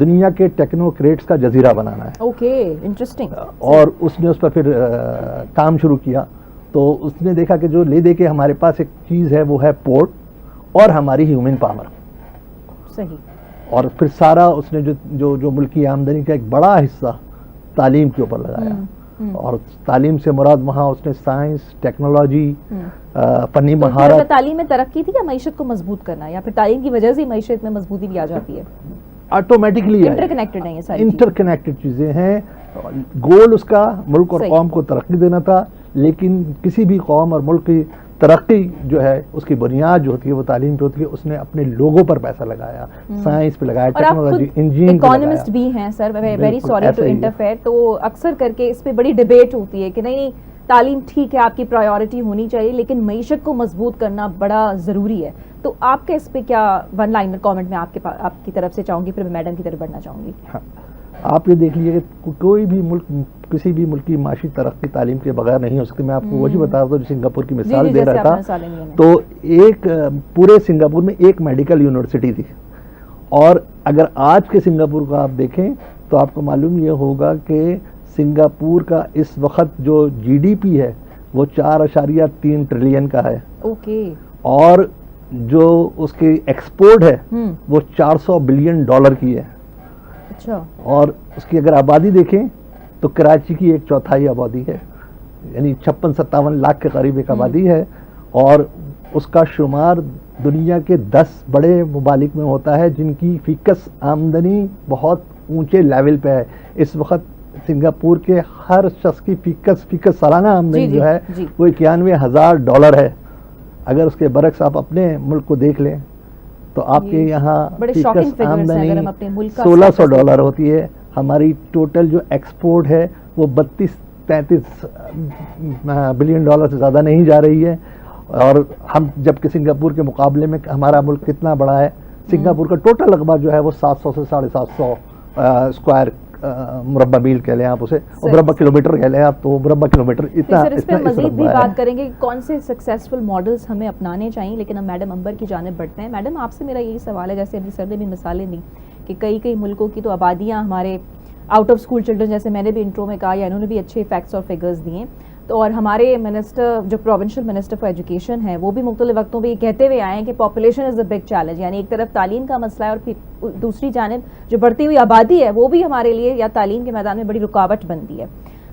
دنیا کے ٹیکنوکریٹس کا جزیرہ بنانا ہے. Okay, interesting. اور اس نے اس پر پھر کام شروع کیا. تو اس نے دیکھا کہ جو لے دے کے ہمارے پاس ایک چیز ہے وہ ہے پورٹ اور ہماری ہیومن پاور. صحیح. اور پھر سارا اس نے جو ملکی آمدنی کا ایک بڑا حصہ تعلیم کے اوپر لگایا. اور تعلیم سے مراد وہاں اس نے سائنس, ٹیکنالوجی, فنی مہارت. تعلیم میں ترقی تھی یا معیشت کو مضبوط کرنا, یا پھر تعلیم کی وجہ سے معیشت میں مضبوطی بھی آ جاتی ہے؟ آٹومیٹکلی انٹر کنیکٹڈ ہیں یہ ساری انٹر کنیکٹڈ چیزیں ہیں. گول اس کا ملک اور قوم کو ترقی دینا تھا, لیکن کسی بھی قوم اور ملک کی ترقی جو ہے اس کی بنیاد جو ہوتی ہے وہ تعلیم پہ ہوتی ہے. اس نے اپنے لوگوں پر پیسہ لگایا, سائنس پہ لگایا, ٹیکنالوجی, انجینئرنگ پہ لگایا. اکانومسٹ بھی ہیں سر, ویری سوری ٹو انٹرفیئر. تو اکثر کر کے اس پہ بڑی ڈبیٹ ہوتی ہے کہ نہیں تعلیم ٹھیک ہے, آپ کی پرائیورٹی ہونی چاہیے, لیکن معیشت کو مضبوط کرنا بڑا ضروری ہے. تو آپ کے اس پہ کیا ون لائنر کامنٹ میں آپ کی طرف سے چاہوں گی, پھر میں میڈم کی طرف بڑھنا چاہوں گی. آپ یہ دیکھ لیجیے کہ کوئی بھی ملک, کسی بھی ملک کی معاشی ترقی تعلیم کے بغیر نہیں ہو سکتی. میں آپ کو وہی بتا رہا تھا جو سنگاپور کی مثال دے رہا تھا. تو ایک پورے سنگاپور میں ایک میڈیکل یونیورسٹی تھی, اور اگر آج کے سنگاپور کو آپ دیکھیں تو آپ کو معلوم یہ ہوگا کہ سنگاپور کا اس وقت جو جی ڈی پی ہے وہ 4.3 ٹریلین کا ہے. اوکے. اور جو اس کی ایکسپورٹ ہے وہ $400 بلین کی ہے. اچھا. اور اس کی اگر آبادی دیکھیں تو کراچی کی 1/4 آبادی ہے, یعنی 56-57 لاکھ کے قریب ایک آبادی ہے. اور اس کا شمار دنیا کے 10 بڑے ممالک میں ہوتا ہے جن کی فیکس آمدنی بہت اونچے لیول پہ ہے. اس وقت سنگاپور کے ہر شخص کی فیکس سالانہ آمدنی جو ہے وہ $91,000 ہے. اگر اس کے برعکس آپ اپنے ملک کو دیکھ لیں تو آپ کے یہاں فیکس آمدنی $1,600 ہوتی ہے. ہماری ٹوٹل جو ایکسپورٹ ہے وہ 32-33 بلین سے زیادہ نہیں جا رہی ہے. اور ہم جبکہ سنگاپور کے مقابلے میں ہمارا ملک کتنا بڑا ہے, سنگاپور کا ٹوٹل رقبہ جو ہے وہ 700 سے 750 اسکوائر مربع میل کہہ لیں آپ اسے, اور مربع کلومیٹر کہہ لیں آپ, تو مربع کلومیٹر اتنا. اس پہ مزید بھی بات کریں گے کون سے سکسیسفل ماڈلز ہمیں اپنانے چاہیے, لیکن ہم میڈم امبر کی جانب بڑھتے ہیں. میڈم آپ سے میرا یہی سوال ہے, جیسے ابھی سر نے بھی مثالیں دی کہ کئی ملکوں کی تو آبادیاں ہمارے آؤٹ آف اسکول چلڈرن, جیسے میں نے بھی انٹرو میں کہا, یا انہوں نے بھی اچھے فیکٹس اور فگرز دیے. تو اور ہمارے منسٹر جو پروونشل منسٹر فار ایجوکیشن ہے وہ بھی مختلف وقتوں پہ یہ کہتے ہوئے آئے ہیں کہ population is a big challenge, یعنی ایک طرف تعلیم کا مسئلہ ہے اور پھر دوسری جانب جو بڑھتی ہوئی آبادی ہے وہ بھی ہمارے لیے یا تعلیم کے میدان میں بڑی رکاوٹ بنتی ہے.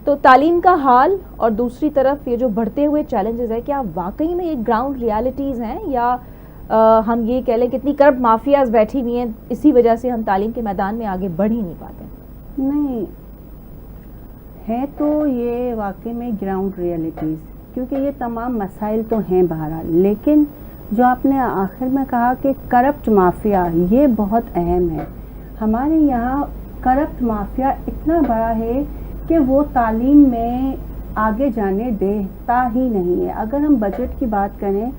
تو تعلیم کا حال اور دوسری طرف یہ جو بڑھتے ہوئے چیلنجز ہے, کیا واقعی میں یہ گراؤنڈ ریالٹیز ہیں, یا ہم یہ کہہ لیں کہ اتنی کرپٹ مافیاز بیٹھی ہوئی ہیں اسی وجہ سے ہم تعلیم کے میدان میں آگے بڑھ ہی نہیں پاتے؟ نہیں ہے تو یہ واقعی میں گراؤنڈ ریئلٹیز, کیونکہ یہ تمام مسائل تو ہیں بہرحال, لیکن جو آپ نے آخر میں کہا کہ کرپٹ مافیا, یہ بہت اہم ہے. ہمارے یہاں کرپٹ مافیا اتنا بڑا ہے کہ وہ تعلیم میں آگے جانے دیتا ہی نہیں ہے. اگر ہم بجٹ کی بات کریں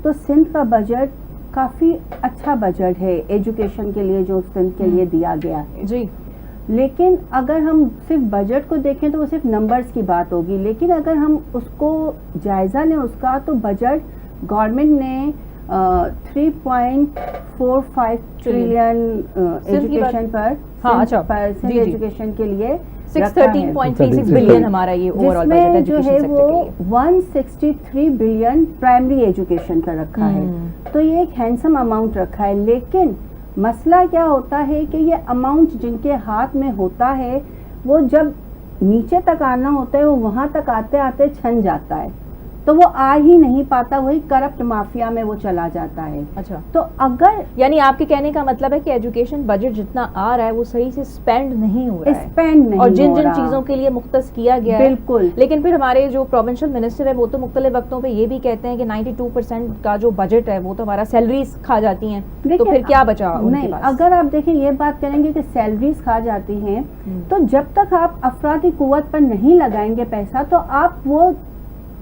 تو سندھ کا بجٹ کافی اچھا بجٹ ہے ایجوکیشن کے لیے جو سندھ کے لیے دیا گیا ہے جی, لیکن اگر ہم صرف بجٹ کو دیکھیں تو وہ صرف نمبرز کی بات ہوگی, لیکن اگر ہم اس کو جائزہ لیں اس کا, تو بجٹ گورنمنٹ نے 3.45 ٹریلین ایجوکیشن پر سندھ ایجوکیشن کے لیے 613.36 بلین ہمارا یہ اوورآل بجٹ ہے, جو ہے وہ 163 بلین پرائمری ایجوکیشن کا رکھا ہے. تو یہ ایک ہینڈسم اماؤنٹ رکھا ہے, لیکن مسئلہ کیا ہوتا ہے کہ یہ اماؤنٹ جن کے ہاتھ میں ہوتا ہے وہ جب نیچے تک آنا ہوتا ہے وہ وہاں تک آتے آتے چھن جاتا ہے, تو وہ آ ہی نہیں پاتا, وہی کرپٹ مافیا میں وہ چلا جاتا ہے. اچھا, تو اگر یعنی آپ کے کہنے کا مطلب ہے کہ ایجوکیشن بجٹ جتنا آ رہا ہے وہ صحیح سے اسپینڈ نہیں ہو رہا ہے, اسپینڈ نہیں, اور جن چیزوں کے لیے مختص کیا گیا ہے بالکل. لیکن پھر ہمارے جو پروونشل منسٹر ہے وہ تو مختلف وقتوں پہ یہ بھی کہتے ہیں کہ 92% کا جو بجٹ ہے وہ تو ہمارا سیلریز کھا جاتی ہیں, تو پھر کیا بچا ان کے پاس؟ اگر آپ دیکھیں یہ بات کریں گے کہ سیلریز کھا جاتی ہیں, تو جب تک آپ افرادی قوت پر نہیں لگائیں گے پیسہ تو آپ وہ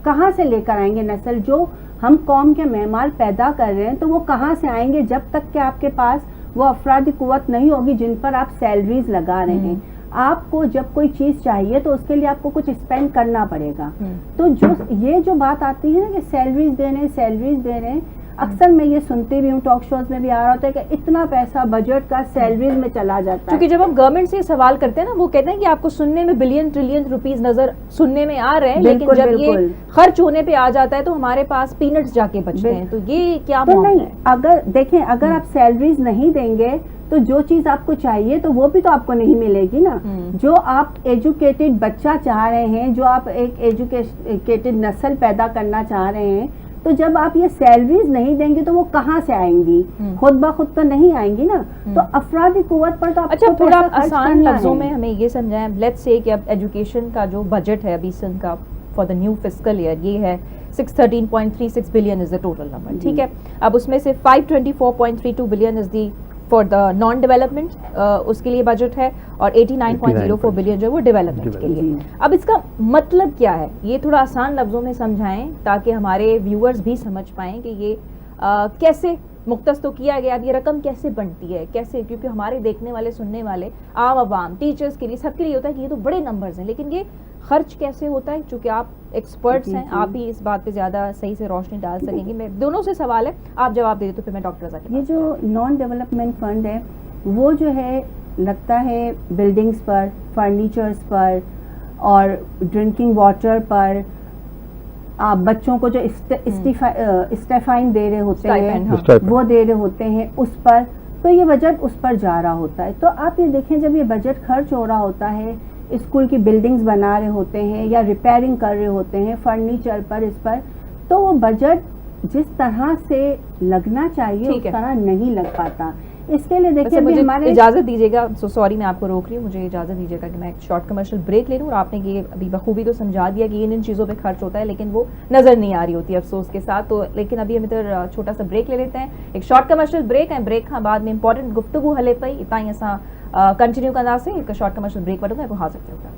کہاں سے لے کر آئیں گے نسل جو ہم قوم کے معمار پیدا کر رہے ہیں, تو وہ کہاں سے آئیں گے جب تک کہ آپ کے پاس وہ افرادی قوت نہیں ہوگی جن پر آپ سیلریز لگا رہے ہیں. آپ کو جب کوئی چیز چاہیے تو اس کے لیے آپ کو کچھ اسپینڈ کرنا پڑے گا. تو جو بات آتی ہے نا کہ سیلریز دے رہے ہیں, اکثر میں یہ سنتی بھی ہوں, ٹاک شوز میں بھی آ رہا ہوتا ہے کہ اتنا پیسہ بجٹ کا سیلریز میں چلا جاتا ہے. کیونکہ جب ہم گورنمنٹ سے یہ سوال کرتے ہیں نا, وہ کہتے ہیں کہ آپ کو سننے میں بلین ٹریلین روپیز نظر سننے میں آ رہے ہیں, لیکن جب یہ خرچ ہونے پہ آ جاتا ہے تو ہمارے پاس پینٹس جا کے بچتے ہیں. تو یہ کیا نہیں, اگر دیکھیں اگر آپ سیلریز نہیں دیں گے تو جو چیز آپ کو چاہیے تو وہ بھی تو آپ کو نہیں ملے گی نا. جو آپ ایجوکیٹڈ بچہ چاہ رہے ہیں, جو آپ ایک ایجوکیٹڈ نسل پیدا کرنا چاہ رہے ہیں, تو جب آپ یہ سیلریز نہیں دیں گے تو وہ کہاں سے آئیں گی؟ خود بخود تو نہیں آئیں گی نا. تو افرادی قوت پر تو آپ اچھا تھوڑا آسان لفظوں میں ہمیں یہ سمجھائیں. لیٹس سے کہ اب ایجوکیشن کا جو بجٹ ہے ابھی سندھ کا for the new fiscal year یہ ہے 613.36 billion is the total number, ٹھیک ہے. اب اس میں سے 524.32 billion is the for the non development, اس کے لیے بجٹ ہے, اور 89.04 بلین جو وہ ڈیولپمنٹ کے لیے. اب اس کا مطلب کیا ہے, یہ تھوڑا آسان لفظوں میں سمجھائیں تاکہ ہمارے ویورز بھی سمجھ پائیں کہ یہ کیسے مختص تو کیا گیا, اب یہ رقم کیسے بنتی ہے, کیسے, کیونکہ ہمارے دیکھنے والے سننے والے عام عوام ٹیچرز کے لیے سب کے لیے ہوتا ہے کہ یہ تو بڑے نمبرز ہیں, لیکن یہ خرچ کیسے ہوتا ہے, چونکہ آپ ایکسپرٹس ہیں, آپ ہی اس بات پہ زیادہ صحیح سے روشنی ڈال سکیں گے. میں دونوں سے سوال ہے, آپ جواب دے دیں تو پھر میں ڈاکٹر رضا کے. یہ جو نان ڈیولپمنٹ فنڈ ہے وہ جو ہے لگتا ہے بلڈنگز پر, فرنیچرز پر اور ڈرنکنگ واٹر پر, آپ بچوں کو جو اسٹیفائن دے رہے ہوتے ہیں وہ دے رہے ہوتے ہیں اس پر, تو یہ بجٹ اس پر جا رہا ہوتا ہے. تو آپ یہ دیکھیں جب یہ بجٹ خرچ ہو رہا ہوتا ہے, اسکول کی بلڈنگز بنا رہے ہوتے ہیں یا ریپیئرنگ کر رہے ہوتے ہیں فرنیچر پر, اس پر, تو وہ بجٹ جس طرح سے لگنا چاہیے اس طرح نہیں لگ پاتا. اس کے لیے دیکھیں مجھے اجازت دیجیے گا, سوری میں آپ کو روک رہی ہوں, مجھے اجازت دیجیے گا کہ میں ایک شارٹ کمرشل بریک لے لوں. اور آپ نے یہ ابھی بخوبی تو سمجھا دیا کہ ان چیزوں پہ خرچ ہوتا ہے لیکن وہ نظر نہیں آ رہی ہوتی افسوس کے ساتھ. تو لیکن ابھی ہم ادھر چھوٹا سا بریک لے لیتے ہیں, ایک شارٹ کمرشل بریک ہے. بریک کے بعد میں امپورٹنٹ گفتگو ہلے پئی اتنا ہی ایسا کنٹینیو کرنا سے ایک شارٹ کمرشل بریک وٹوں میں حاضر کرتا ہوں.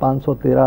513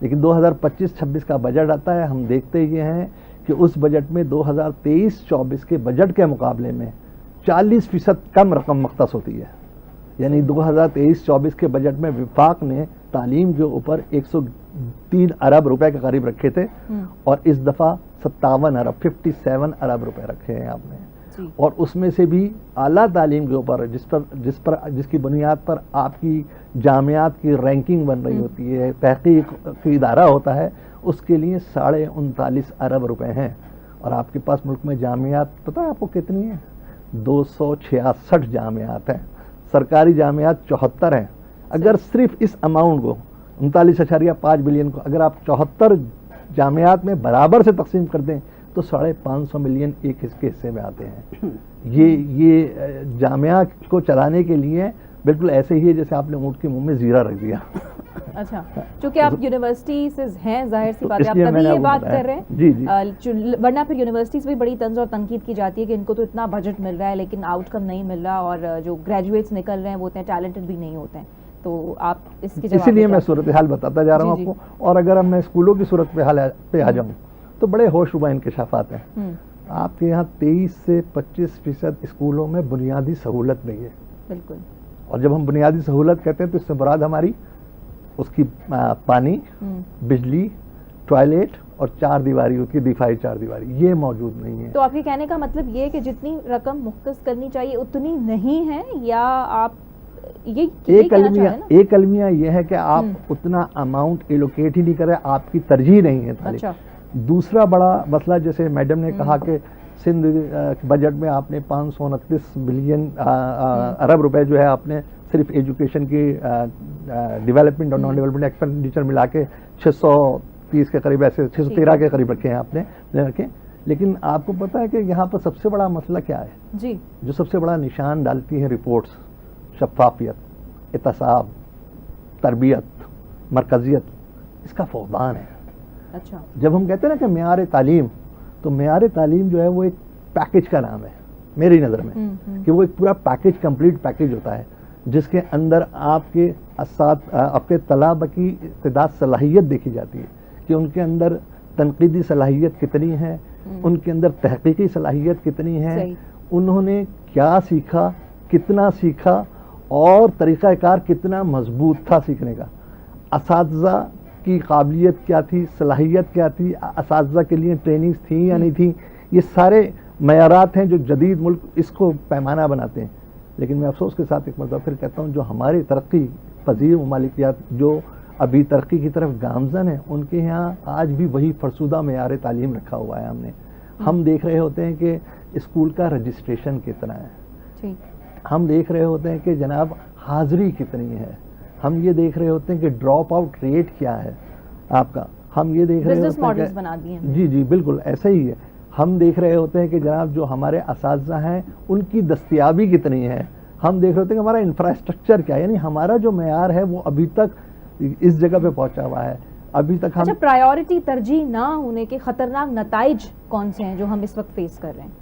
لیکن 2025-26 کا بجٹ آتا ہے، ہم دیکھتے یہ ہیں کہ اس بجٹ میں 2023-24 کے بجٹ کے مقابلے میں 40% کم رقم مختص ہوتی ہے. یعنی 2023-24 کے بجٹ میں وفاق نے تعلیم کے اوپر 103 ارب روپے کے قریب رکھے تھے، اور اس دفعہ 57 ارب روپے رکھے ہیں آپ نے. اور اس میں سے بھی اعلیٰ تعلیم کے اوپر جس کی بنیاد پر آپ کی جامعات کی رینکنگ بن رہی ہوتی ہے، تحقیق کی ادارہ ہوتا ہے، اس کے لیے 39.5 ارب روپے ہیں. اور آپ کے پاس ملک میں جامعات پتہ ہے آپ کو کتنی ہیں؟ 266 جامعات ہیں. سرکاری جامعات 74 ہیں. اگر صرف اس اماؤنٹ کو 39.5 بلین کو اگر آپ 74 جامعات میں برابر سے تقسیم کر دیں تو 550 ملین ایک اس کے حصے میں آتے ہیں. یہ جامعہ کو چلانے کے لیے بالکل ایسے ہی ہے جیسے آپ نے اونٹ کے منہ میں زیرہ رکھ دیا. اچھا، چونکہ آپ یونیورسٹی سے ہیں، ظاہر سی بات ہے آپ تبھی یہ بات کر رہے ہیں. جی ورنہ پھر یونیورسٹی سے بھی بڑی طنز اور تنقید کی جاتی ہے کہ ان کو تو اتنا بجٹ مل رہا ہے لیکن آؤٹ کم نہیں مل رہا، اور جو گریجویٹس نکل رہے ہیں وہ اتنے ٹیلنٹڈ بھی نہیں ہوتے ہیں. تو آپ اس کے جواب اسی لیے میں صورتحال بتاتا جا رہا ہوں آپ کو. اور اگر اب میں اسکولوں کی صورتحال پہ آ جاؤں تو بڑے ہوش ربا انکشافات ہیں. آپ کے یہاں 23 سے 25% اسکولوں میں بنیادی سہولت نہیں ہے. بالکل. اور جب ہم بنیادی سہولت کہتے ہیں تو اس سے مراد ہماری اس کی پانی، بجلی، ٹوائلٹ اور 4 دیواری ہوتی ہے، دفاعی 4 دیواری، یہ موجود نہیں ہے. تو آپ کے کہنے کا مطلب یہ ہے کہ جتنی رقم مختص کرنی چاہیے اتنی نہیں ہے، یا آپ ایک المیہ یہ ہے کہ آپ اتنا اماؤنٹ ایلوکیٹ ہی نہیں کر رہے، آپ کی ترجیح نہیں ہے تعلیم. دوسرا بڑا مسئلہ جیسے میڈم نے کہا کہ سندھ بجٹ میں آپ نے 529 بلین ارب روپے جو ہے آپ نے صرف ایجوکیشن کی ڈیولپمنٹ اور نان ڈیولپمنٹ ایکسپینڈیچر ملا کے 630 کے قریب، ایسے 613 کے قریب رکھے ہیں آپ نے رکھے. لیکن آپ کو پتا ہے کہ یہاں پر سب سے بڑا مسئلہ کیا ہے؟ جی، جو سب سے بڑا نشان ڈالتی ہیں رپورٹس، شفافیت، احتساب، تربیت، مرکزیت، اس کا فقدان ہے. اچھا، جب ہم کہتے ہیں نا کہ معیار تعلیم، تو معیار تعلیم جو ہے وہ ایک پیکج کا نام ہے میری نظر میں، کہ وہ ایک پورا پیکج، کمپلیٹ پیکج ہوتا ہے جس کے اندر آپ کے طلبہ کی استعداد صلاحیت دیکھی جاتی ہے کہ ان کے اندر تنقیدی صلاحیت کتنی ہے، ان کے اندر تحقیقی صلاحیت کتنی ہے، انہوں نے کیا سیکھا، کتنا سیکھا، اور طریقہ کار کتنا مضبوط تھا سیکھنے کا، اساتذہ کی قابلیت کیا تھی، صلاحیت کیا تھی، اساتذہ کے لیے ٹریننگز تھیں یا نہیں تھیں. یہ سارے معیارات ہیں جو جدید ملک اس کو پیمانہ بناتے ہیں. لیکن میں افسوس کے ساتھ ایک مرتبہ پھر کہتا ہوں، جو ہماری ترقی پذیر ممالکیات جو ابھی ترقی کی طرف گامزن ہیں، ان کے یہاں آج بھی وہی فرسودہ معیار تعلیم رکھا ہوا ہے. ہم دیکھ رہے ہوتے ہیں کہ اسکول کا رجسٹریشن کتنا ہے، ہم دیکھ رہے ہوتے ہیں کہ جناب حاضری کتنی ہے، ہم یہ دیکھ رہے ہوتے ہیں کہ ڈراپ آؤٹ ریٹ کیا ہے آپ کا، ہم یہ دیکھ رہے ہوتے ہیں کہ جی بالکل ایسا ہی ہے. ہم دیکھ رہے ہوتے ہیں کہ جناب جو ہمارے اساتذہ ہیں ان کی دستیابی کتنی ہے. ہم دیکھ رہے ہوتے ہیں کہ ہمارا انفراسٹرکچر کیا ہے. یعنی ہمارا جو معیار ہے وہ ابھی تک اس جگہ پہ پہنچا ہوا ہے. ابھی تک ہم پرائیورٹی ترجیح نہ ہونے کے خطرناک نتائج کون سے ہیں جو ہم اس وقت فیس کر رہے ہیں؟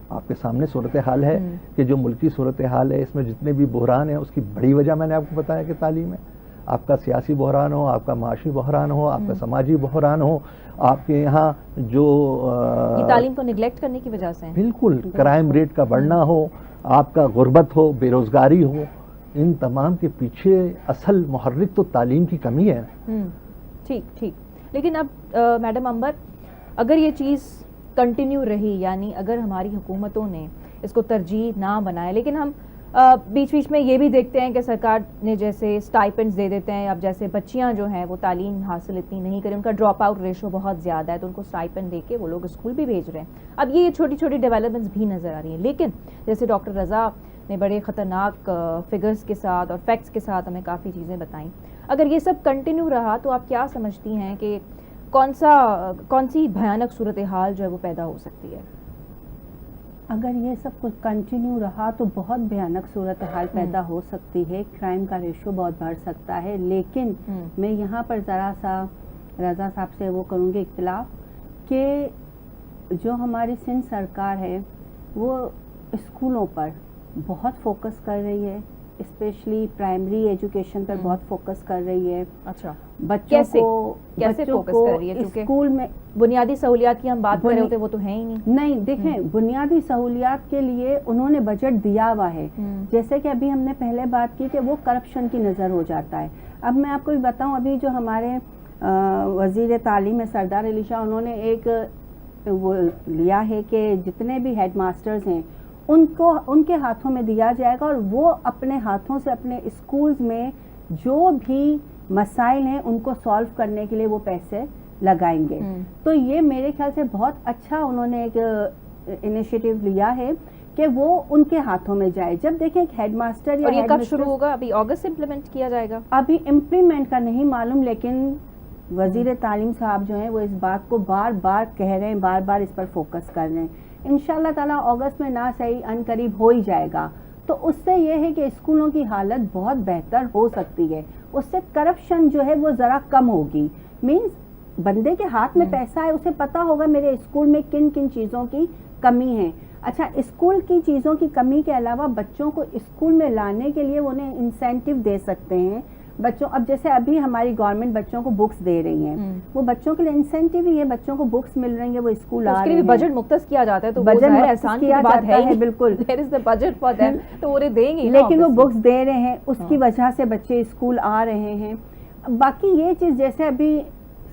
آپ کے سامنے صورتحال ہے کہ جو ملکی صورتحال ہے، اس میں جتنے بھی بحران ہیں اس کی بڑی وجہ میں نے آپ کو بتایا کہ تعلیم ہے. آپ کا سیاسی بحران ہو، آپ کا معاشی بحران ہو، آپ کا سماجی بحران ہو، آپ کے یہاں جو تعلیم کو نیگلیکٹ کرنے کی وجہ سے بالکل کرائم ریٹ کا بڑھنا ہو، آپ کا غربت ہو، بے روزگاری ہو، ان تمام کے پیچھے اصل محرک تو تعلیم کی کمی ہے. ٹھیک. لیکن اب میڈم امبر، اگر یہ چیز کنٹینیو رہی، یعنی اگر ہماری حکومتوں نے اس کو ترجیح نہ بنائے، لیکن ہم بیچ میں یہ بھی دیکھتے ہیں کہ سرکار نے جیسے اسٹائپنڈز دے دیتے ہیں، اب جیسے بچیاں جو ہیں وہ تعلیم حاصل اتنی نہیں کریں، ان کا ڈراپ آؤٹ ریشو بہت زیادہ ہے، تو ان کو اسٹائپنڈ دے کے وہ لوگ اسکول بھی بھیج رہے ہیں. اب یہ چھوٹی چھوٹی ڈیولپمنٹس بھی نظر آ رہی ہیں. لیکن جیسے ڈاکٹر رضا نے بڑے خطرناک فگرز کے ساتھ اور فیکٹس کے ساتھ ہمیں کافی چیزیں بتائیں. اگر یہ سب کنٹینیو رہا تو آپ کیا سمجھتی ہیں کہ کون سی بھیانک صورتحال جو ہے وہ پیدا ہو سکتی ہے؟ اگر یہ سب کچھ کنٹینیو رہا تو بہت بھیانک صورتحال پیدا ہو سکتی ہے، کرائم کا ریشو بہت بڑھ سکتا ہے. لیکن میں یہاں پر ذرا سا رضا صاحب سے وہ کروں گی اختلاف کہ جو ہماری سندھ سرکار ہے وہ اسکولوں پر بہت فوکس کر رہی ہے، اسپیشلی پرائمری ایجوکیشن پر بہت فوکس کر رہی ہے. اچھا, بچوں کیسے فوکس کر رہی ہے؟ اسکول میں بنیادی سہولیات کی ہم بات کر رہے ہوتے وہ تو ہیں ہی نہیں. دیکھیں, بنیادی سہولیات کے لیے انہوں نے بجٹ دیا ہوا ہے, جیسے کہ ابھی ہم نے پہلے بات کی کہ وہ کرپشن کی نظر ہو جاتا ہے. اب میں آپ کو بھی بتاؤں, ابھی جو ہمارے وزیر تعلیم ہے سردار علی شاہ, انہوں نے ایک وہ لیا ہے کہ جتنے بھی ہیڈ ماسٹرز ہیں ان کے ہاتھوں میں دیا جائے گا, اور وہ اپنے ہاتھوں سے اپنے اسکولز میں جو بھی مسائل ہیں ان کو سالو کرنے کے لیے وہ پیسے لگائیں گے. تو یہ میرے خیال سے بہت اچھا انہوں نے ایک انیشیٹو لیا ہے کہ وہ ان کے ہاتھوں میں جائے. جب دیکھیں ایک ہیڈ ماسٹر یا یہ کب شروع ہوگا؟ ابھی اگست سے امپلیمنٹ کیا جائے گا؟ ابھی امپلیمنٹ کا نہیں معلوم, لیکن وزیر تعلیم صاحب جو ہیں وہ اس بات کو بار بار کہہ رہے ہیں, بار بار اس پر فوکس کر رہے ہیں. انشاءاللہ تعالیٰ اگست میں نہ صحیح ان قریب ہو ہی جائے گا. تو اس سے یہ ہے کہ اسکولوں کی حالت بہت بہتر ہو سکتی ہے, اس سے کرپشن جو ہے وہ ذرا کم ہوگی. مینز بندے کے ہاتھ میں پیسہ ہے, اسے پتا ہوگا میرے اسکول میں کن کن چیزوں کی کمی ہے. اچھا, اسکول کی چیزوں کی کمی کے علاوہ بچوں کو اسکول میں لانے کے لیے انہیں انسینٹیو دے سکتے ہیں. بچوں, اب جیسے ابھی ہماری گورنمنٹ بچوں کو بکس دے رہی ہیں, وہ بچوں کے لیے انسینٹیو ہی ہے, بچوں کو بکس مل رہی ہیں, وہ اسکول آ رہے ہیں. بجٹ مختص کیا جاتا ہے تو بجٹ احسان کی بات ہے, بالکل there is the budget for them, تو وہ دیں گے, لیکن وہ بکس دے رہے ہیں, اس کی وجہ سے بچے اسکول آ رہے ہیں. باقی یہ چیز جیسے ابھی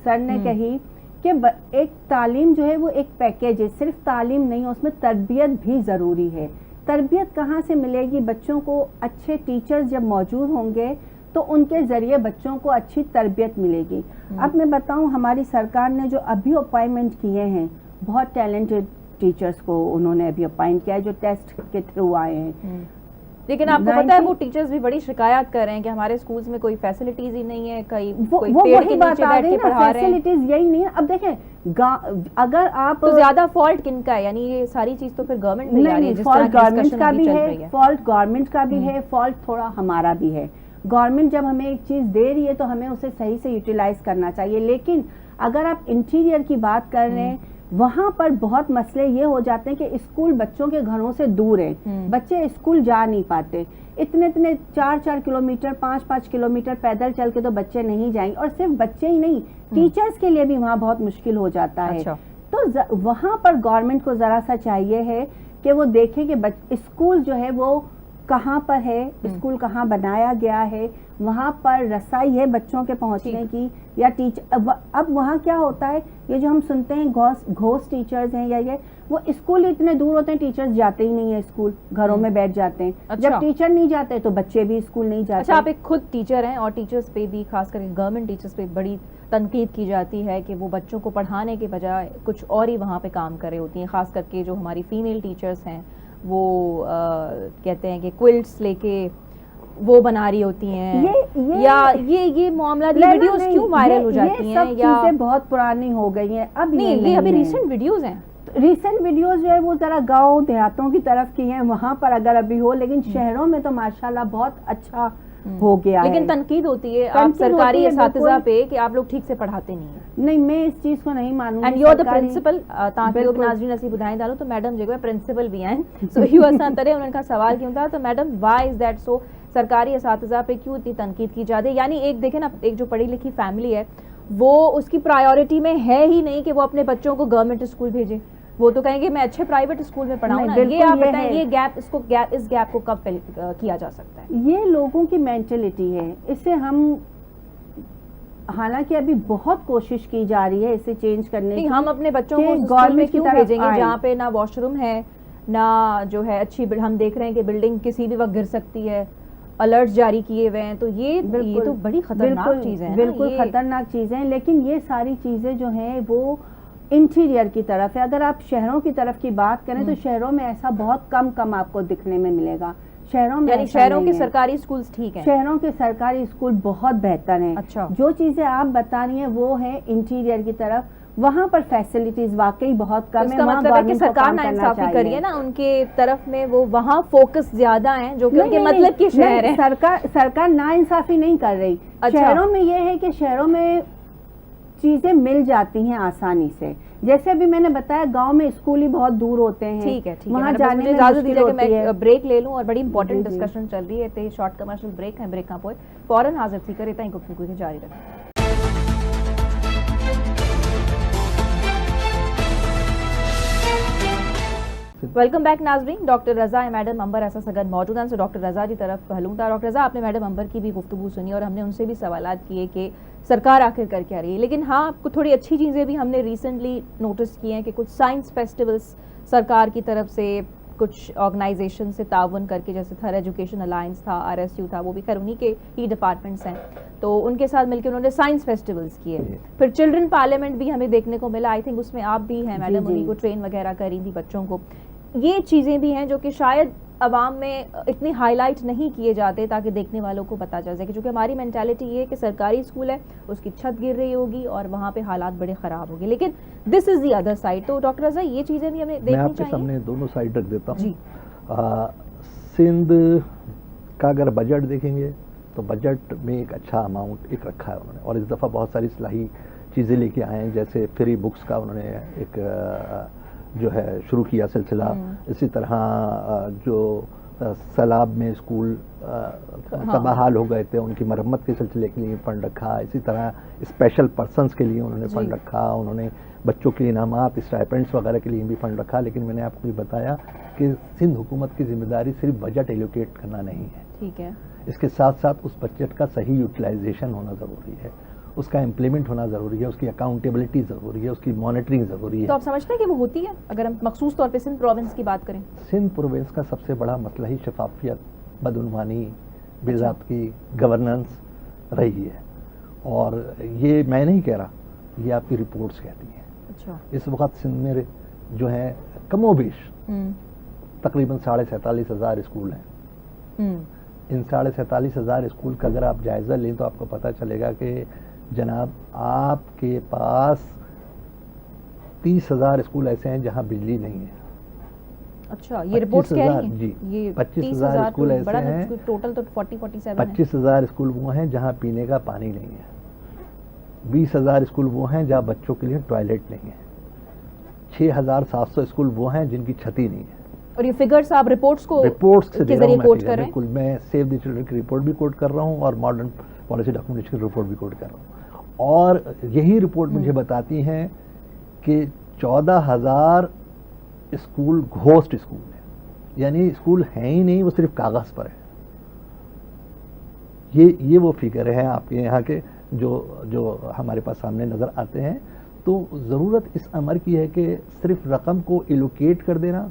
سر نے کہی کہ ایک تعلیم جو ہے وہ ایک پیکیج ہے, صرف تعلیم نہیں, اس میں تربیت بھی ضروری ہے. تربیت کہاں سے ملے گی؟ بچوں کو اچھے ٹیچرز جب موجود ہوں گے تو ان کے ذریعے بچوں کو اچھی تربیت ملے گی. اب میں بتاؤں, ہماری سرکار نے جو ابھی اپائنٹمنٹ کیے ہیں, بہت ٹیلنٹڈ ٹیچرز کو انہوں نے ابھی اپائنٹ کیا ہے جو ٹیسٹ کے تھرو آئے ہیں. لیکن آپ کو پتا ہے وہ ٹیچرز بھی بڑی شکایات کر رہے ہیں کہ ہمارے اسکولز میں کوئی فیسلٹیز ہی نہیں ہے, وہ وہی بات آ گئی نا, فیسلٹیز یہی نہیں ہے. اب دیکھیں, اگر آپ تو زیادہ فالٹ کن کا ہے؟ یعنی یہ ساری چیز تو پھر گورنمنٹ میں آ رہی ہے, فالٹ گورنمنٹ کا بھی ہے, فالٹ گورنمنٹ کا بھی ہے, فالٹ تھوڑا ہمارا بھی ہے. گورنمنٹ جب ہمیں ایک چیز دے رہی ہے تو ہمیں اسے صحیح سے یوٹیلائز کرنا چاہیے. لیکن اگر آپ انٹیریئر کی بات کر رہے ہیں, وہاں پر بہت مسئلے یہ ہو جاتے ہیں کہ اسکول بچوں کے گھروں سے دور ہیں, بچے اسکول جا نہیں پاتے. اتنے 4 کلومیٹر 5 کلومیٹر پیدل چل کے تو بچے نہیں جائیں گے, اور صرف بچے ہی نہیں, ٹیچرز کے لیے بھی وہاں بہت مشکل ہو جاتا ہے. تو وہاں پر گورنمنٹ کو ذرا سا چاہیے ہے کہ وہ دیکھے کہ اسکول جو ہے وہ کہاں پر ہے, اسکول کہاں بنایا گیا ہے, وہاں پر رسائی ہے بچوں کے پہنچنے کی, یا اب وہاں کیا ہوتا ہے, یہ جو ہم سنتے ہیں گھوسٹ ٹیچرز ہیں, یا یہ وہ اسکول اتنے دور ہوتے ہیں, ٹیچرز جاتے ہی نہیں ہیں اسکول, گھروں میں بیٹھ جاتے ہیں. جب ٹیچر نہیں جاتے تو بچے بھی اسکول نہیں جاتے. اچھا, آپ ایک خود ٹیچر ہیں, اور ٹیچرز پہ بھی خاص کر کے گورنمنٹ ٹیچرز پہ بڑی تنقید کی جاتی ہے کہ وہ بچوں کو پڑھانے کے بجائے کچھ اور ہی وہاں پہ کام کر رہی ہوتی ہیں. خاص کر کے جو ہماری فیمیل ٹیچرز ہیں وہ کہتے ہیں کہ کوئلٹس لے کے وہ بنا رہی ہوتی ہیں, یا یہ معاملات, یہ ویڈیوز کیوں وائرل ہو جاتی ہیں؟ یہ سب چیزیں بہت پرانی ہو گئی ہیں. اب یہ ابھی ریسنٹ ویڈیوز ہیں, ریسنٹ ویڈیوز جو ہے وہ ذرا گاؤں دیہاتوں کی طرف کی ہیں, وہاں پر اگر ابھی ہو, لیکن شہروں میں تو ماشاءاللہ بہت اچھا ہو گیا ہے. لیکن تنقید ہوتی ہے آپ سرکاری اساتذہ پہ کہ آپ لوگ ٹھیک سے پڑھاتے نہیں ہیں. نہیں, میں اس چیز کو نہیں مانوں. And you are the principal, تاکہ ناظرین اسی بدھائیں ڈالو تو میڈم جو ہے پرنسپل بھی ہیں, سو یو اسان ترے ان کا سوال کیوں تھا, تو madam why is that so, سرکاری اساتذہ پہ کیوں اتنی تنقید کی جاتی ہے؟ یعنی ایک دیکھیں نا, ایک جو پڑھی لکھی فیملی ہے وہ اس کی پرائیورٹی میں ہے ہی نہیں کہ وہ اپنے بچوں کو گورنمنٹ اسکول بھیجے, وہ تو کہیں گے میں اچھے پرائیویٹ اسکول میں پڑھاؤں نا. یہ آپ بتائیں, یہ گیپ, اس گیپ کو کب فل کیا جا سکتا ہے؟ یہ لوگوں کی مینٹلٹی ہے, اس سے ہم حالانکہ ابھی بہت کوشش کی جا رہی ہے اسے چینج کرنے کی. ہم اپنے بچوں کو گورنمنٹ کیوں بھیجیں گے جہاں پہ نہ واش روم ہے, نہ جو ہے اچھی, ہم دیکھ رہے ہیں کہ بلڈنگ کسی بھی وقت گر سکتی ہے, الرٹ جاری کیے ہوئے ہیں, تو یہ تو بڑی خطرناک چیزیں ہیں. بالکل خطرناک چیزیں, لیکن یہ ساری چیزیں جو ہیں وہ انٹیریئر کی طرف ہے. اگر آپ شہروں کی طرف کی بات کریں تو شہروں میں ایسا بہت کم آپ کو دکھنے میں ملے گا. شہروں میں, یعنی شہروں کے سرکاری اسکولز ٹھیک ہیں, شہروں کے سرکاری اسکول بہت بہتر ہیں. اچھا, جو چیزیں آپ بتا رہی ہیں وہ ہے انٹیریئر کی طرف, وہاں پر فیسلٹیز واقعی بہت کم ہے. اس کا مطلب ہے کہ سرکار ناانصافی کریے نا ان کے طرف میں, وہ وہاں فوکس زیادہ ہیں جو کہ ان کے مطلب کے شہر ہیں. سرکار ناانصافی نہیں کر رہی. شہروں میں یہ ہے کہ شہروں میں چیزیں مل جاتی ہیں آسانی سے. جیسے ابھی میں نے بتایا گاؤں میں اسکول ہی بہت دور ہوتے ہیں, ٹھیک ہے وہاں جانے میں اجازت مشکل دیجیے کہ ہوتی ہے. میں بریک لے لوں, اور بڑی امپورٹنٹ جی. ڈسکشن چل رہی ہے تے شارٹ کمرشل بریک ہے, بریک کا پوائے فوراً حاضر تھی کرے تائیں گفتگو کے جاری رکھیں. ویلکم بیک ناظرین. ڈاکٹر رضا میڈم امبر ایسا سگن موجود ہیں, سو ڈاکٹر رضا جی طرف ہلوں تھا. ڈاکٹر رضا, آپ نے میڈم امبر کی بھی گفتگو سنی اور ہم نے ان سے بھی سوالات کیے کہ سرکار آخر کر کیا رہی ہے, لیکن ہاں کچھ تھوڑی اچھی چیزیں بھی ہم نے ریسنٹلی نوٹس کی ہیں کہ کچھ سائنس فیسٹیولس سرکار کی طرف سے کچھ آرگنائزیشن سے تعاون کر کے, جیسے تھر ایجوکیشن الائنس تھا, RSU تھا, وہ بھی خیر انہی کے ہی ڈپارٹمنٹس ہیں, تو ان کے ساتھ مل کے انہوں نے سائنس فیسٹیولس کیے. پھر چلڈرن پارلیمنٹ بھی ہمیں دیکھنے کو ملا, آئی تھنک اس میں آپ بھی ہیں میڈم, انہی کو ٹرین وغیرہ کری تھی بچوں کو. یہ چیزیں بھی ہیں جو کہ شاید عوام میں اتنی ہائی لائٹ نہیں کیے جاتے تاکہ دیکھنے والوں کو پتا چل سکے, کیونکہ ہماری مینٹالٹی یہ ہے کہ سرکاری اسکول ہے, اس کی چھت گر رہی ہوگی اور وہاں پہ حالات بڑے خراب ہوگی, لیکن دس از دی ادر سائڈ. تو ڈاکٹر رضا, یہ چیزیں بھی ہمیں دیکھنی چاہیے. میں آپ کے سامنے دونوں سائڈ رکھ دیتا ہوں. جی. سندھ کا اگر بجٹ دیکھیں گے تو بجٹ میں ایک اچھا اماؤنٹ ایک رکھا ہے انہوں نے, اور اس دفعہ بہت ساری اصلاحی چیزیں لے کے آئے ہیں, جیسے فری بکس کا انہوں نے ایک جو ہے شروع کیا سلسلہ. اسی طرح جو سیلاب میں اسکول تباہ ہو گئے تھے ان کی مرمت کے سلسلے کے لیے فنڈ رکھا. اسی طرح اسپیشل پرسنس کے لیے انہوں نے فنڈ رکھا. انہوں نے بچوں کے انعامات, اسٹائپنڈس وغیرہ کے لیے بھی فنڈ رکھا. لیکن میں نے آپ کو بھی بتایا کہ سندھ حکومت کی ذمہ داری صرف بجٹ ایلوکیٹ کرنا نہیں ہے, ٹھیک ہے, اس کے ساتھ ساتھ اس بجٹ کا صحیح یوٹیلائزیشن ہونا ضروری ہے, اس کا امپلیمنٹ ہونا ضروری ہے, اس کی اکاؤنٹیبلٹی ضروری ہے, اس کی مانیٹرنگ ضروری ہے. تو آپ سمجھتے ہیں کہ وہ ہوتی ہے اگر ہم مخصوص طور پہ سندھ پروونس کی بات کریں؟ سندھ پروونس کا سب سے بڑا مسئلہ ہی شفافیت, بدعنوانی, بے ضابطگی گورننس رہی ہے, اور یہ میں نہیں کہہ رہا, یہ آپ کی رپورٹس کہتی ہیں. اچھا. اس وقت سندھ میں جو ہے کم و بیش تقریباً 47,500 اسکول ہیں. ان 47,500 اسکول کا اگر آپ جائزہ لیں تو آپ کو پتہ چلے گا کہ جناب آپ کے پاس 30,000 اسکول ایسے ہیں جہاں بجلی نہیں ہے. اچھا, یہ رپورٹس کہہ رہی ہیں؟ جی, یہ 25,000 اسکول ایسے ہیں, ٹوٹل تو 47 ہیں. 25,000 اسکول وہ ہیں جہاں پینے کا پانی نہیں ہے. 20,000 اسکول وہ ہیں جہاں بچوں کے لیے ٹوائلٹ نہیں ہے. 6,700 اسکول وہ ہیں جن کی چھتی نہیں ہے. اور یہ فگرز آپ رپورٹس کے ذریعے کوٹ کر رہے ہیں؟ بالکل, میں سیو دی چلڈرن کی رپورٹ بھی کوٹ کر رہا ہوں اور ماڈرن پالیسی ڈاکومنٹیشن کی رپورٹ بھی کوٹ کر رہا ہوں, اور یہی رپورٹ مجھے بتاتی ہیں کہ 14,000 اسکول گھوسٹ اسکول ہیں, یعنی اسکول ہیں ہی نہیں, وہ صرف کاغذ پر ہیں. یہ وہ فگر ہیں آپ کے یہاں کے جو ہمارے پاس سامنے نظر آتے ہیں. تو ضرورت اس امر کی ہے کہ صرف رقم کو ایلوکیٹ کر دینا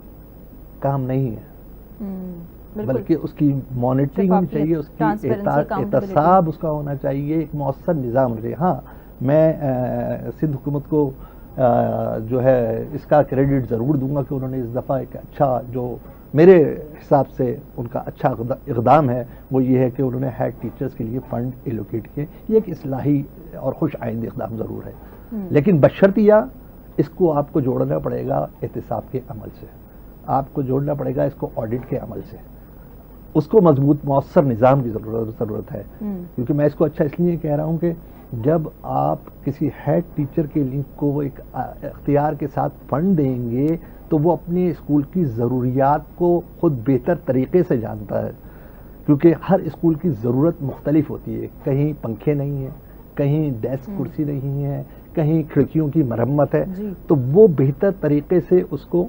کام نہیں ہے, بلکہ اس کی مانیٹرنگ ہونی چاہیے, اس کی احتساب اس کا ہونا چاہیے, ایک مؤثر نظام ہونا چاہیے. ہاں, میں سندھ حکومت کو جو ہے اس کا کریڈٹ ضرور دوں گا کہ انہوں نے اس دفعہ ایک اچھا, جو میرے حساب سے ان کا اچھا اقدام ہے, وہ یہ ہے کہ انہوں نے ہیڈ ٹیچرز کے لیے فنڈ ایلوکیٹ کیے. یہ ایک اصلاحی اور خوش آئند اقدام ضرور ہے, لیکن بشرطیہ اس کو آپ کو جوڑنا پڑے گا احتساب کے عمل سے, آپ کو جوڑنا پڑے گا اس کو آڈٹ کے عمل سے. اس کو مضبوط مؤثر نظام کی ضرورت ہے, کیونکہ میں اس کو اچھا اس لیے کہہ رہا ہوں کہ جب آپ کسی ہیڈ ٹیچر کے لیے کو وہ ایک اختیار کے ساتھ فنڈ دیں گے تو وہ اپنے اسکول کی ضروریات کو خود بہتر طریقے سے جانتا ہے, کیونکہ ہر اسکول کی ضرورت مختلف ہوتی ہے. کہیں پنکھے نہیں ہیں, کہیں ڈیسک کرسی نہیں ہے, کہیں کھڑکیوں کی مرمت ہے, تو وہ بہتر طریقے سے اس کو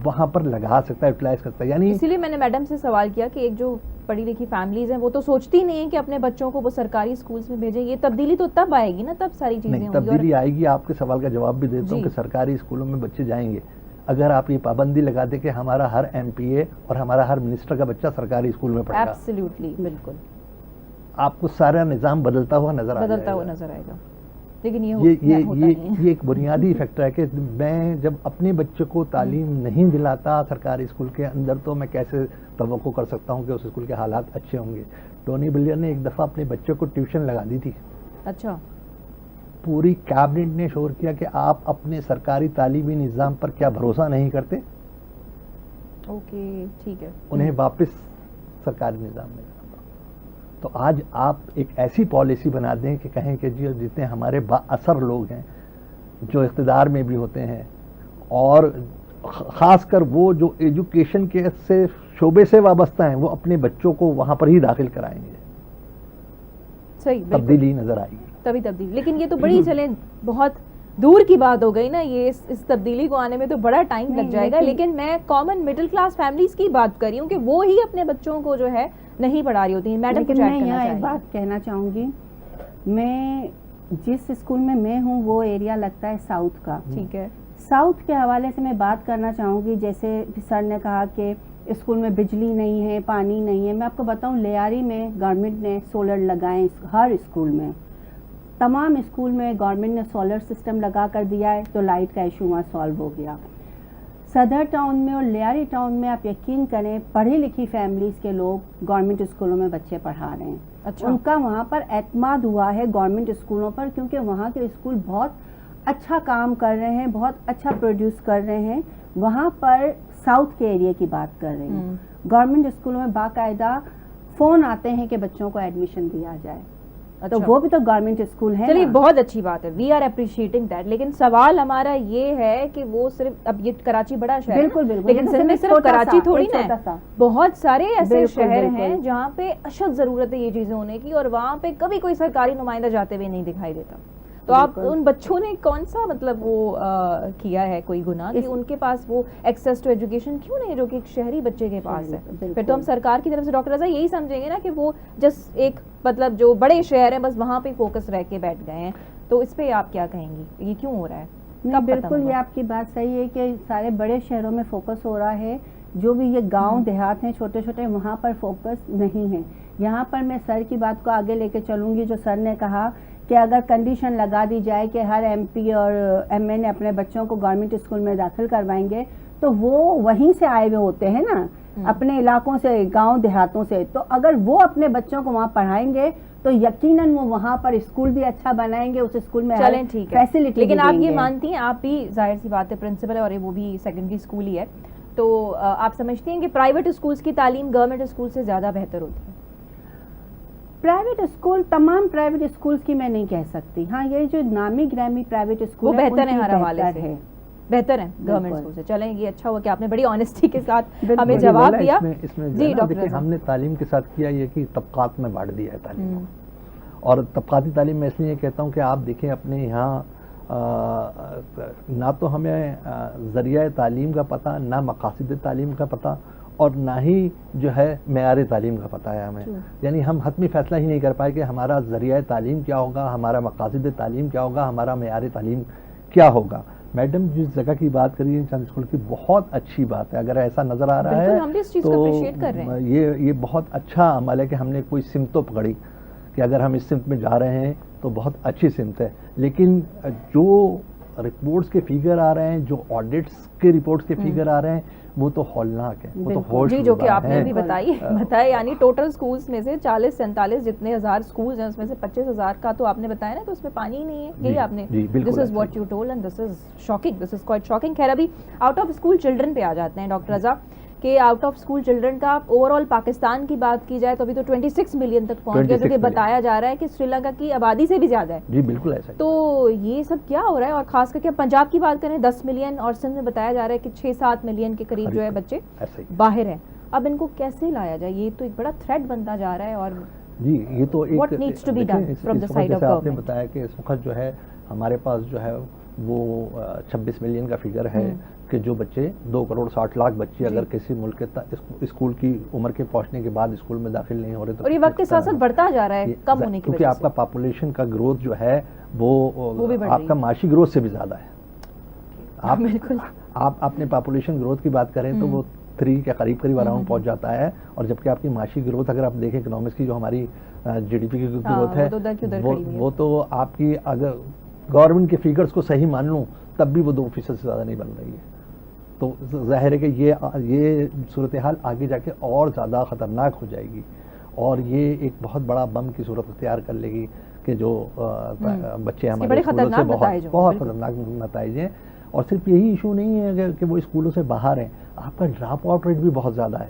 وہاں پر لگا سکتا ہے, یوٹیلائز کرتا ہے. یعنی اسی لیے میں نے میڈم سے سوال کیا کہ ایک جو پڑھی لکھی فیملیز ہیں وہ تو سوچتی نہیں ہیں کہ اپنے بچوں کو وہ سرکاری اسکولز میں بھیجیں. یہ تبدیلی تو تب آئے گی نا, تب ساری چیزیں ہوں گی. تبدیلی آئے گی. آپ کے سوال کا جواب بھی دیتا ہوں کہ سرکاری اسکولوں میں بچے جائیں گے اگر آپ یہ پابندی لگا دیں کہ ہمارا ہر MPA اور ہمارا ہر منسٹر کا بچہ سرکاری اسکول میں پڑھے گا. ایبسلیوٹلی, بالکل. آپ کو سارا نظام بدلتا ہوا نظر آئے گا. لیکن یہ ایک بنیادی فیکٹر ہے کہ میں جب اپنے بچے کو تعلیم نہیں دلاتا سرکاری اسکول کے اندر تو میں کیسے توقع کر سکتا ہوں کہ اس اسکول کے حالات اچھے ہوں گے. ٹونی بلیئر نے ایک دفعہ اپنے بچے کو ٹیوشن لگا دی تھی. اچھا. پوری کیبنٹ نے شور کیا کہ آپ اپنے سرکاری تعلیمی نظام پر کیا بھروسہ نہیں کرتے. اوکے, ٹھیک ہے. انہیں واپس سرکاری نظام میں. تو آج آپ ایک ایسی پالیسی بنا دیں کہ کہیں کہ جی جتنے ہمارے با اثر لوگ ہیں جو اقتدار میں بھی ہوتے ہیں اور خاص کر وہ جو ایجوکیشن کے سے شعبے سے وابستہ ہیں وہ اپنے بچوں کو وہاں پر ہی داخل کرائیں گے, صحیح تبدیلی نظر آئے گی. تبھی تبدیلی. لیکن یہ تو بڑی چلیں بہت دور کی بات ہو گئی نا, یہ اس تبدیلی کو آنے میں تو بڑا ٹائم لگ جائے گا. لیکن میں کامن مڈل کلاس فیملیز کی بات کر رہی ہوں کہ وہ ہی اپنے بچوں کو جو ہے نہیں پڑھا رہی ہوتی ہیں. میڈم کچھ ایڈ کرنا چاہیں گی؟ بات کہنا چاہوں گی, میں جس اسکول میں ہوں وہ ایریا لگتا ہے ساؤتھ کا. ٹھیک ہے, ساؤتھ کے حوالے سے میں بات کرنا چاہوں گی. جیسے سر نے کہا کہ اسکول میں بجلی نہیں ہے, پانی نہیں ہے. میں آپ کو بتاؤں لیاری میں گورنمنٹ نے سولر لگائے ہر اسکول میں, تمام اسکول میں گورنمنٹ نے سولر سسٹم لگا کر دیا ہے, تو لائٹ کا ایشو وہاں سالو ہو گیا. صدر ٹاؤن میں اور لیاری ٹاؤن میں آپ یقین کریں پڑھی لکھی فیملیز کے لوگ گورنمنٹ اسکولوں میں بچے پڑھا رہے ہیں. اچھا, ان کا وہاں پر اعتماد ہوا ہے گورنمنٹ اسکولوں پر, کیونکہ وہاں کے اسکول بہت اچھا کام کر رہے ہیں, بہت اچھا پروڈیوس کر رہے ہیں. وہاں پر ساؤتھ کے ایریا کی بات کر رہی ہوں, گورنمنٹ اسکولوں میں باقاعدہ فون آتے ہیں کہ بچوں کو ایڈمیشن دیا جائے. تو وہ بھی تو گورنمنٹ اسکول ہے. چلیے بہت اچھی بات ہے, وی آر اپریشیٹنگ دیٹ. لیکن سوال ہمارا یہ ہے کہ وہ صرف, اب یہ کراچی بڑا شہر ہے, بالکل بالکل, لیکن سندھ میں صرف کراچی تھوڑی نا, بہت سارے ایسے شہر ہیں جہاں پہ اشد ضرورت ہے یہ چیزیں ہونے کی, اور وہاں پہ کبھی کوئی سرکاری نمائندہ جاتے ہوئے نہیں دکھائی دیتا. تو آپ ان بچوں نے کون سا مطلب وہ کیا ہے کوئی گناہ کہ ان کے پاس وہ ایکسیس ٹو ایجوکیشن کیوں نہیں جو کہ ایک شہری بچے کے پاس ہے؟ پھر تو ہم سرکار کی طرف سے ڈاکٹر رضا یہی سمجھیں گے نا کہ وہ جس ایک مطلب جو بڑے شہر ہیں بس وہاں پہ فوکس رہ کے بیٹھ گئے ہیں. تو اس پہ آپ کیا کہیں گی, یہ کیوں ہو رہا ہے؟ بالکل یہ آپ کی بات صحیح ہے کہ سارے بڑے شہروں میں فوکس ہو رہا ہے, جو بھی یہ گاؤں دیہات ہیں چھوٹے چھوٹے وہاں پر فوکس نہیں ہے. یہاں پر میں سر کی بات کو آگے لے کے چلوں گی, جو سر نے کہا کہ اگر کنڈیشن لگا دی جائے کہ ہر ایم پی اور ایم این اے اپنے بچوں کو گورنمنٹ اسکول میں داخل کروائیں گے, تو وہ وہیں سے آئے ہوئے ہوتے ہیں نا, اپنے علاقوں سے, گاؤں دیہاتوں سے. تو اگر وہ اپنے بچوں کو وہاں پڑھائیں گے تو یقیناً وہ وہاں پر اسکول بھی اچھا بنائیں گے, اس اسکول میں فیسلٹی. لیکن آپ یہ مانتی ہیں, آپ بھی ظاہر سی بات ہے پرنسپل ہے اور وہ بھی سیکنڈری اسکول ہی ہے, تو آپ سمجھتی ہیں کہ پرائیویٹ اسکولس کی تعلیم گورنمنٹ اسکول سے زیادہ بہتر ہوتی ہے؟ پرائیویٹ اسکول, تمام پرائیویٹ اسکولز کی میں نہیں کہہ سکتی. ہاں یہ جو نامی گرامی پرائیویٹ اسکول وہ بہتر ہیں, ہر حوالے سے بہتر ہیں گورنمنٹ اسکول سے. چلیں یہ اچھا ہوا کہ آپ نے بڑی آنیسٹی کے ساتھ ہمیں جواب دیا. جی ڈاکٹر, ہم نے تعلیم کے ساتھ کیا یہ کہ طبقات میں بانٹ دیا ہے تعلیم کو, اور طبقاتی تعلیم میں اس لیے کہتا ہوں کہ آپ دیکھیں اپنے یہاں نہ تو ہمیں ذریعہ تعلیم کا پتہ, نہ مقاصد تعلیم کا پتہ, اور نہ ہی جو ہے معیار تعلیم کا پتہ ہے ہمیں. یعنی ہم حتمی فیصلہ ہی نہیں کر پائے کہ ہمارا ذریعہ تعلیم کیا ہوگا, ہمارا مقاصد تعلیم کیا ہوگا, ہمارا معیار تعلیم کیا ہوگا. میڈم جس جگہ کی بات کری ہے چاند اسکول کی, بہت اچھی بات ہے. اگر ایسا نظر آ رہا ہے تو یہ بہت اچھا عمل ہے کہ ہم نے کوئی سمت تو پکڑی کہ اگر ہم اس سمت میں جا رہے ہیں تو بہت اچھی سمت ہے. لیکن جو رپورٹس کے فیگر آ رہے ہیں, جو آڈٹس کے رپورٹس کے فیگر آ رہے ہیں, وہ تو ہولناک ہے, وہ تو ہوش جی, جو کہ آپ نے بھی بتایا یعنی ٹوٹل سکولز میں سے 40-47 جتنے ہزار سکولز ہیں اس میں سے 25,000 کا تو آپ نے بتایا نا کہ اس میں پانی ہی نہیں ہے. یہی آپ نے, this is what you told and this is shocking, this is quite shocking. خیر ابھی آؤٹ آف اسکول چلڈرن پہ آ جاتے ہیں ڈاکٹر رضا, کہ آؤٹ آف اسکول چلڈرن کا اوور آل پاکستان کی بات کی جائے تو ابھی تو 26 ملین تک پہنچ گیا, جو کہ بتایا جا رہا ہے کہ سری لنکا کی آبادی سے بھی زیادہ ہے. جی بالکل ایسا. تو یہ سب کیا ہو رہا ہے, اور خاص کر کے پنجاب کی بات کریں 10 ملین, اور سندھ میں بتایا جا رہا ہے کہ 6-7 ملین کے قریب جو ہے بچے باہر ہیں. اب ان کو کیسے لایا جائے, یہ تو ایک بڑا تھریٹ بنتا جا رہا ہے. اور جی یہ تو ایک what needs to be done from the side of government. آپ نے بتایا کہ اس وقت جو ہے ہمارے پاس جو ہے وہ 26 ملین کا فگر ہے کہ جو بچے 2.60 کروڑ بچے اگر کسی ملک کے اسکول کی عمر کے پہنچنے کے بعد اسکول میں داخل نہیں ہو رہے, تو اور یہ وقت کے ساتھ ساتھ بڑھتا جا رہا ہے کم ہونے کی وجہ سے, کیونکہ آپ کا پاپولیشن کا گروتھ جو ہے وہ آپ کا معاشی گروتھ سے بھی زیادہ ہے. آپ اپنے پاپولیشن گروتھ کی بات کریں تو وہ 3 کے قریب اراؤنڈ پہنچ جاتا ہے, اور جبکہ آپ کی معاشی گروتھ اگر آپ دیکھیں اکنامکس کی جو ہماری جی ڈی پی کی گروتھ ہے وہ تو آپ کی, اگر گورنمنٹ کے فیگرز کو صحیح مان لوں تب بھی وہ 2% سے زیادہ نہیں بن رہی ہے. تو ظاہر ہے کہ یہ صورتحال آگے جا کے اور زیادہ خطرناک ہو جائے گی, اور یہ ایک بہت بڑا بم کی صورت اختیار کر لے گی کہ جو بچے ہمارے اسکولوں سے بہت خطرناک نتائج ہیں. اور صرف یہی ایشو نہیں ہے کہ وہ اسکولوں سے باہر ہیں, آپ کا ڈراپ آؤٹ ریٹ بھی بہت زیادہ ہے.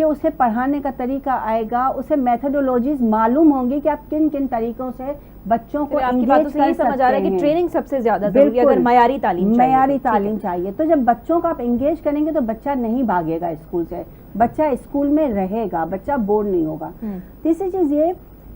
کہ اسے پڑھانے کا طریقہ آئے گا, اسے میتھڈولوجیز معلوم ہوں گی کہ آپ کن کن طریقوں سے بچوں کو آپ کی باتوں سے یہ سمجھ آ رہا ہے کہ ٹریننگ سب سے زیادہ ضروری ہے, اگر معیاری تعلیم چاہیے تو جب بچوں کو آپ انگیج کریں گے تو بچہ نہیں بھاگے گا اسکول سے, بچہ اسکول میں رہے گا, بچہ بور نہیں ہوگا. تیسری چیز یہ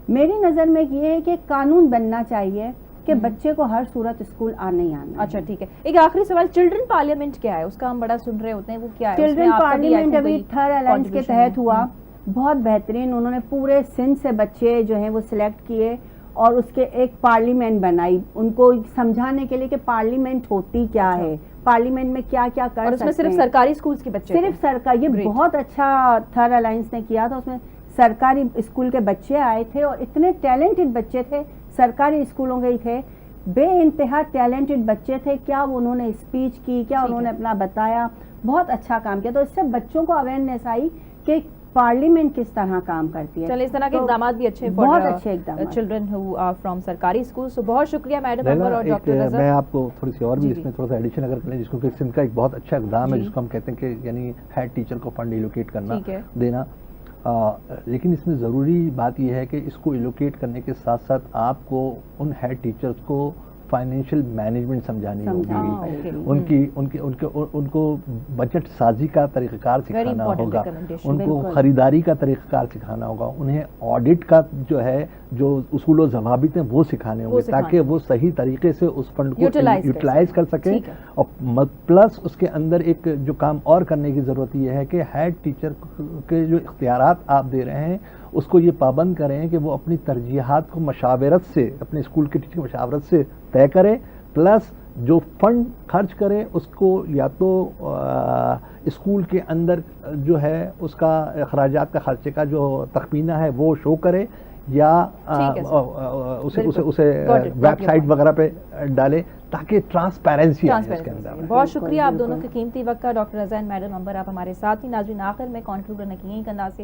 میری نظر میں یہ ہے کہ قانون بننا چاہیے کہ بچے کو ہر صورت اسکول آنا ہی آنا. اچھا ٹھیک ہے, ایک آخری سوال, چلڈرن پارلیمنٹ کیا ہے؟ اس کا ہم بڑا سن رہے ہوتے ہیں, وہ کیا ہے؟ چلڈرن پارلیمنٹ ابھی تھرڈ الائنس کے تحت ہوا, بہت بہترین. انہوں نے پورے سندھ سے بچے جو ہیں وہ سلیکٹ کیے اور اس کے ایک پارلیمنٹ بنائی, ان کو سمجھانے کے لیے کہ پارلیمنٹ ہوتی کیا ہے, پارلیمنٹ میں کیا کیا کر سکتے ہیں. اور اس میں صرف سرکاری اسکولز کے بچے, صرف سرکاری, یہ بہت اچھا تھرڈ الائنس نے کیا تھا. اس میں سرکاری اسکول کے بچے آئے تھے اور اتنے ٹیلنٹڈ بچے تھے, سرکاری اسکولوں کے ہی تھے, بے انتہا ٹیلنٹڈ بچے تھے. کیا انہوں نے اسپیچ کی, کیا انہوں نے اپنا بتایا, بہت اچھا کام کیا. تو اس سے بچوں کو اویئرنیس آئی کہ پارلیمنٹ کس طرح کام کرتی ہے. چلے اس طرح کے اقدامات بھی اچھے, بہت اچھے اقدامات, چلڈرن ہو فرام سرکاری اسکول. سو بہت شکریہ میڈم انور اور ڈاکٹر رضا. میں آپ کو تھوڑی سی اور بھی اس میں تھوڑا سا ایڈیشن اگر کریں, جس کو کہ سندھ کا ایک بہت اچھا اقدام ہے جس کو ہم کہتے ہیں کہ یعنی ہیڈ ٹیچر کو فنڈ ایلوکیٹ کرنا دینا. لیکن اس میں ضروری بات یہ ہے کہ اس کو ایلوکیٹ کرنے کے ساتھ ساتھ آپ کو ان ہیڈ ٹیچرز کو فائنینشیل مینجمنٹ سمجھانی ہوگی, ان کو بجٹ سازی کا طریقہ کار سکھانا ہوگا, ان کو خریداری کا طریقہ کار سکھانا ہوگا, انہیں آڈٹ کا جو ہے جو اصول و ضوابط ہیں وہ سکھانے ہوں گے تاکہ وہ صحیح طریقے سے اس فنڈ کو یوٹیلائز کر سکیں. اور پلس اس کے اندر ایک جو کام اور کرنے کی ضرورت یہ ہے کہ ہیڈ ٹیچر کے جو اختیارات آپ دے رہے ہیں اس کو یہ پابند کریں کہ وہ اپنی ترجیحات کو مشاورت سے, اپنے اسکول کے ٹیچر کی مشاورت سے طے کرے, پلس جو فنڈ خرچ کرے اس کو یا تو اسکول کے اندر جو ہے اس کا اخراجات کا خرچے کا جو تخمینہ ہے وہ شو کرے, یا اسے ویب سائٹ وغیرہ پہ ڈالے تاکہ ٹرانسپیرنسی آئے اس کے اندر. بہت شکریہ آپ دونوں کے قیمتی وقت کا, ڈاکٹر رضا اینڈ میڈم انور, آپ ہمارے ساتھ ہی. ناظرین آخر میں کنکلوڈ کرنے کی یہی کندا سے